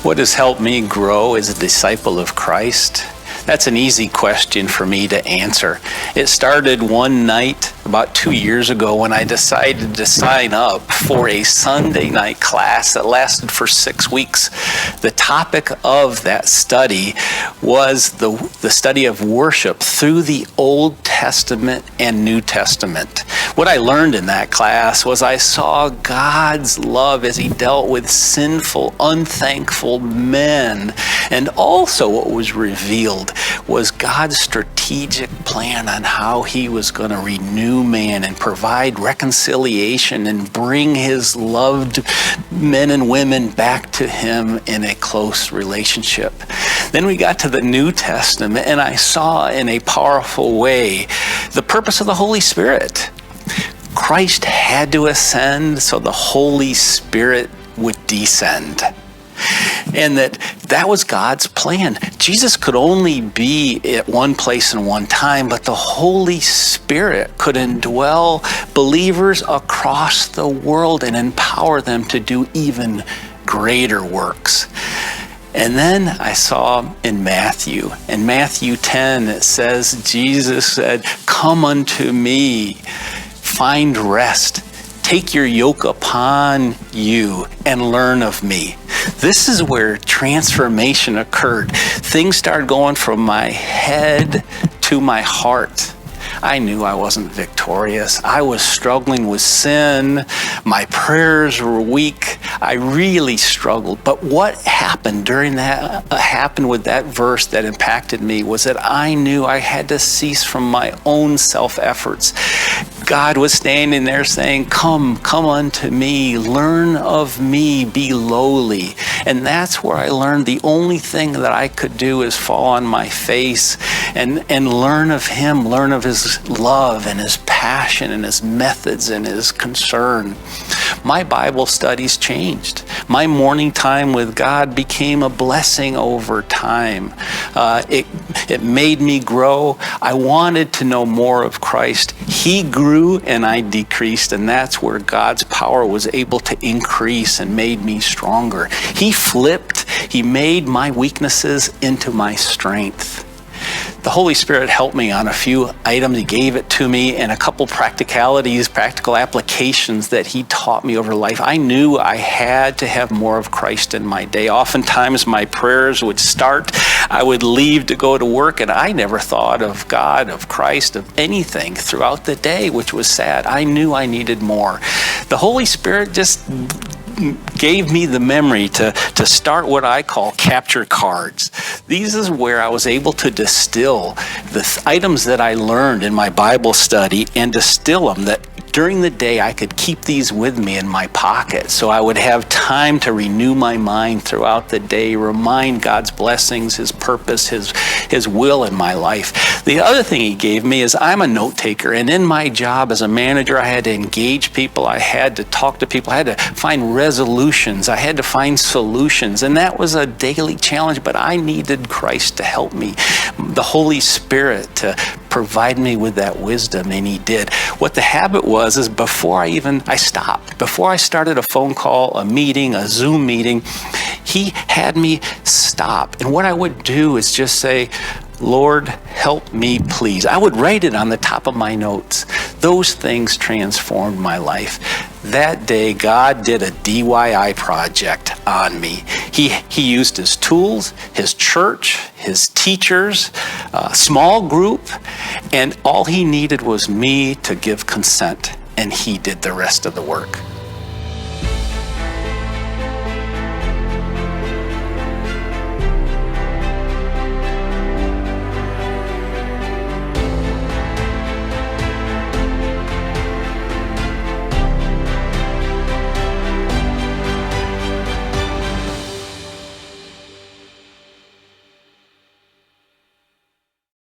What has helped me grow as a disciple of Christ? That's an easy question for me to answer. It started one night about 2 years ago when I decided to sign up for a Sunday night class that lasted for 6 weeks. The topic of that study was the study of worship through the Old Testament and New Testament. What I learned in that class was I saw God's love as he dealt with sinful, unthankful men. And also what was revealed was God's strategic plan on how he was going to renew man and provide reconciliation and bring his loved men and women back to him in a close relationship. Then we got to the New Testament, and I saw in a powerful way the purpose of the Holy Spirit. Christ had to ascend so the Holy Spirit would descend. And that was God's plan. Jesus could only be at one place and one time, but the Holy Spirit could indwell believers across the world and empower them to do even greater works. And then I saw in Matthew 10, it says, Jesus said, "Come unto me, find rest. Take your yoke upon you and learn of me." This is where transformation occurred. Things started going from my head to my heart. I knew I wasn't victorious. I was struggling with sin. My prayers were weak. I really struggled. But what happened happened with that verse that impacted me was that I knew I had to cease from my own self-efforts. God was standing there saying, come unto me, learn of me, be lowly. And that's where I learned the only thing that I could do is fall on my face and learn of him, learn of his love and his passion and his methods and his concern. My Bible studies changed. My morning time with God became a blessing over time. It made me grow. I wanted to know more of Christ. He grew and I decreased, and that's where God's power was able to increase and made me stronger. He flipped. He made my weaknesses into my strength. The Holy Spirit helped me on a few items. He gave it to me, and a couple practical applications that he taught me over life. I knew I had to have more of Christ in my day. Oftentimes my prayers would start, I would leave to go to work, and I never thought of God, of Christ, of anything throughout the day, which was sad. I knew I needed more. The Holy Spirit just gave me the memory to start what I call capture cards. These is where I was able to distill the items that I learned in my Bible study and distill them that during the day I could keep these with me in my pocket so I would have time to renew my mind throughout the day, remind God's blessings, his purpose, his will in my life. The other thing he gave me is I'm a note taker, and in my job as a manager I had to engage people, I had to talk to people, I had to find resolutions, I had to find solutions, and that was a daily challenge, but I needed Christ to help me, the Holy Spirit to provide me with that wisdom, and he did. What the habit was is before I stopped. Before I started a phone call, a meeting, a Zoom meeting, he had me stop. And what I would do is just say, Lord, help me, please. I would write it on the top of my notes. Those things transformed my life. That day, God did a DIY project on me. He used his tools, his church, his teachers, a small group, and all he needed was me to give consent, and he did the rest of the work.